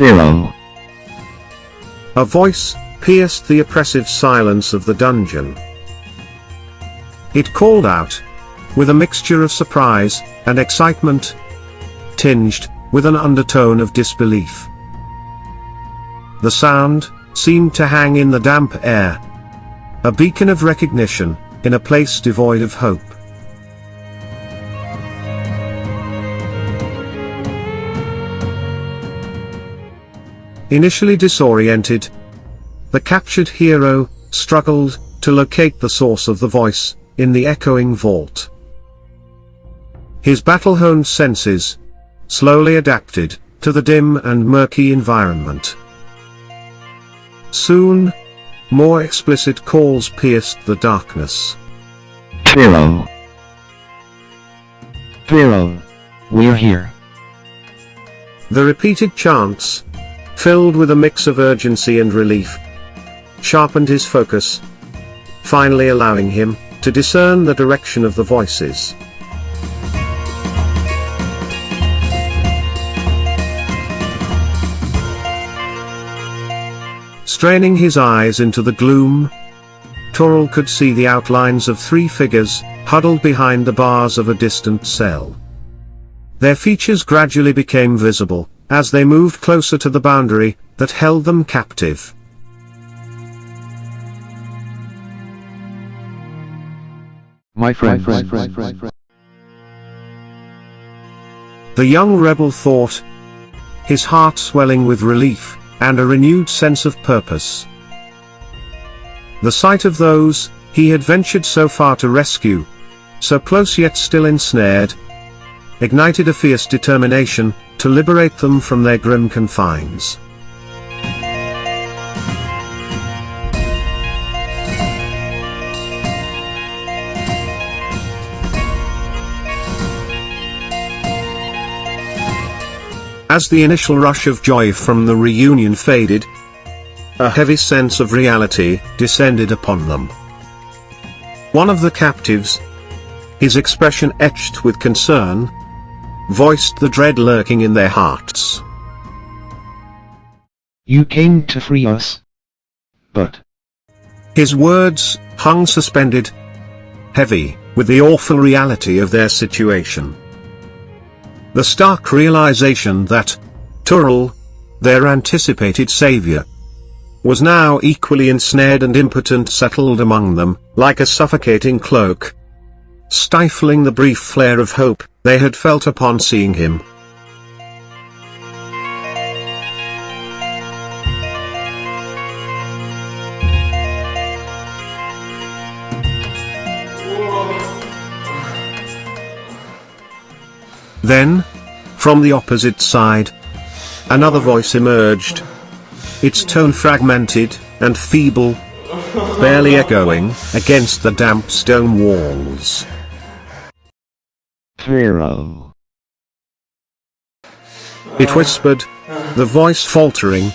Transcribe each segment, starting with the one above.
Turul. A voice pierced the oppressive silence of the dungeon. It called out, with a mixture of surprise and excitement, tinged with an undertone of disbelief. The sound seemed to hang in the damp air, a beacon of recognition in a place devoid of hope. Initially disoriented, the captured hero struggled to locate the source of the voice in the echoing vault. His battle-honed senses slowly adapted to the dim and murky environment. Soon, more explicit calls pierced the darkness. Turul. Turul. We're here. The repeated chants, filled with a mix of urgency and relief, sharpened his focus, finally allowing him to discern the direction of the voices. Straining his eyes into the gloom, Turul could see the outlines of three figures, huddled behind the bars of a distant cell. Their features gradually became visible, as they moved closer to the boundary that held them captive. My friend. The young rebel thought, his heart swelling with relief and a renewed sense of purpose. The sight of those he had ventured so far to rescue, so close yet still ensnared, ignited a fierce determination to liberate them from their grim confines. As the initial rush of joy from the reunion faded, a heavy sense of reality descended upon them. One of the captives, his expression etched with concern, voiced the dread lurking in their hearts. You came to free us. But His words hung suspended, heavy with the awful reality of their situation. The stark realization that Turul, their anticipated savior, was now equally ensnared and impotent settled among them, like a suffocating cloak, stifling the brief flare of hope they had felt upon seeing him. Then, from the opposite side, another voice emerged, its tone fragmented and feeble, barely echoing against the damp stone walls. Turul. It whispered, the voice faltering,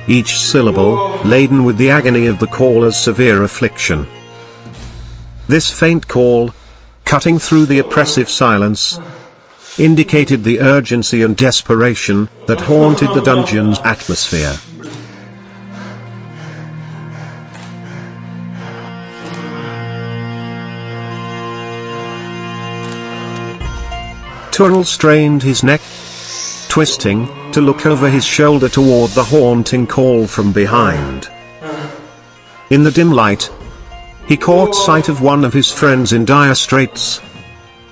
each syllable laden with the agony of the caller's severe affliction. This faint call, cutting through the oppressive silence, indicated the urgency and desperation that haunted the dungeon's atmosphere. Turul strained his neck, twisting to look over his shoulder toward the haunting call from behind. In the dim light, he caught sight of one of his friends in dire straits,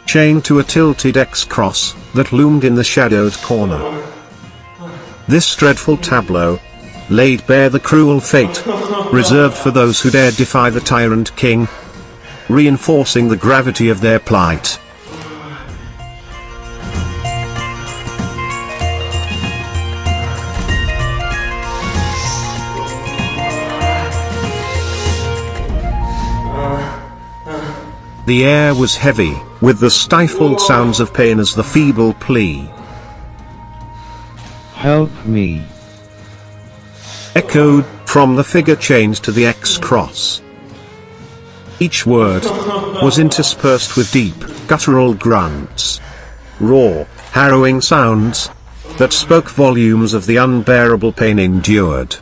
chained to a tilted X-cross that loomed in the shadowed corner. This dreadful tableau laid bare the cruel fate reserved for those who dared defy the tyrant king, reinforcing the gravity of their plight. The air was heavy, with the stifled sounds of pain as the feeble plea, Help me. echoed from the figure chained to the X-cross. Each word was interspersed with deep, guttural grunts. Raw, harrowing sounds that spoke volumes of the unbearable pain endured.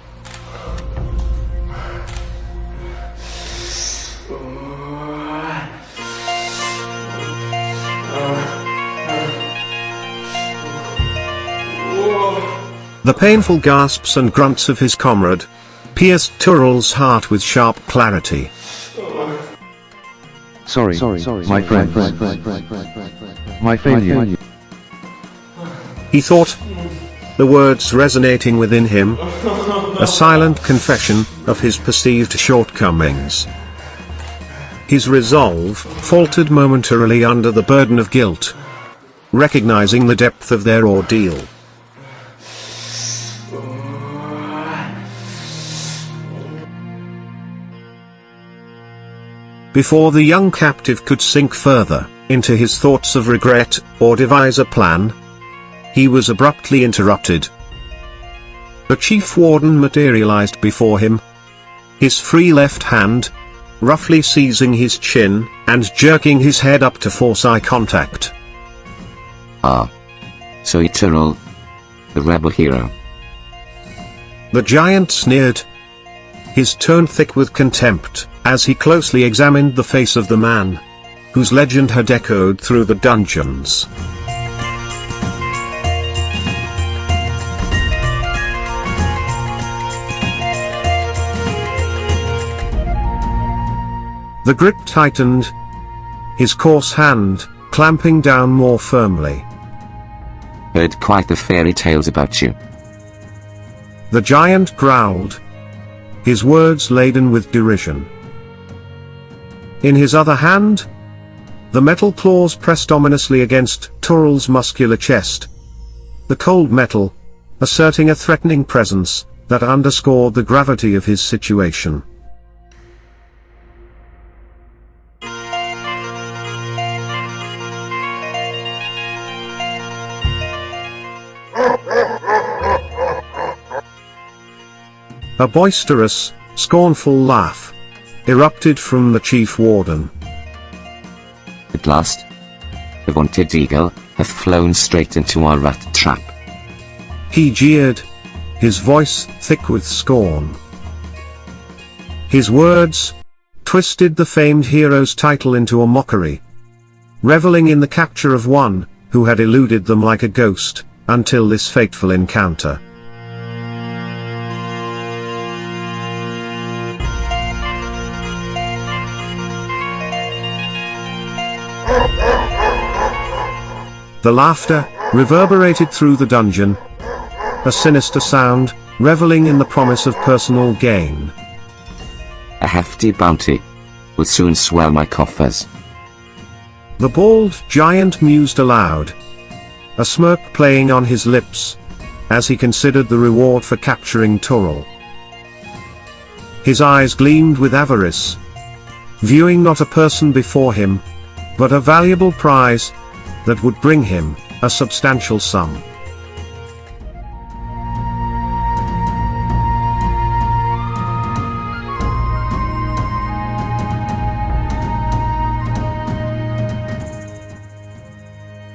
The painful gasps and grunts of his comrade pierced Turul's heart with sharp clarity. Sorry, my friend. My failure. He thought, the words resonating within him, a silent confession of his perceived shortcomings. His resolve faltered momentarily under the burden of guilt, recognizing the depth of their ordeal. Before the young captive could sink further into his thoughts of regret or devise a plan, he was abruptly interrupted. The chief warden materialized before him, his free left hand roughly seizing his chin and jerking his head up to force eye contact. Ah. So it's Turul, the rebel hero. The giant sneered, his tone thick with contempt, as he closely examined the face of the man whose legend had echoed through the dungeons. The grip tightened, his coarse hand clamping down more firmly. Heard quite the fairy tales about you. The giant growled, his words laden with derision. In his other hand, the metal claws pressed ominously against Turul's muscular chest. The cold metal, asserting a threatening presence that underscored the gravity of his situation. A boisterous, scornful laugh erupted from the chief warden. At last, the vaunted eagle hath flown straight into our rat trap. He jeered, his voice thick with scorn. His words twisted the famed hero's title into a mockery, reveling in the capture of one who had eluded them like a ghost until this fateful encounter. The laughter reverberated through the dungeon, a sinister sound, reveling in the promise of personal gain. A hefty bounty will soon swell my coffers. The bald giant mused aloud, a smirk playing on his lips, as he considered the reward for capturing Turul. His eyes gleamed with avarice, viewing not a person before him, but a valuable prize that would bring him a substantial sum.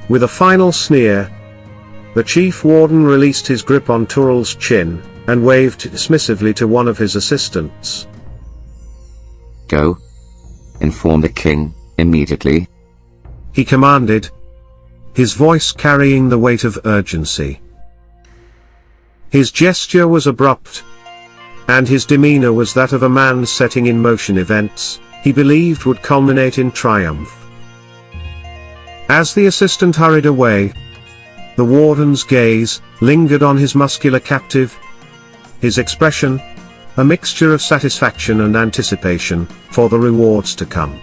With a final sneer, the chief warden released his grip on Turul's chin and waved dismissively to one of his assistants. Go. Inform the king immediately. He commanded, his voice carrying the weight of urgency. His gesture was abrupt, and his demeanor was that of a man setting in motion events he believed would culminate in triumph. As the assistant hurried away, the warden's gaze lingered on his muscular captive, his expression a mixture of satisfaction and anticipation for the rewards to come.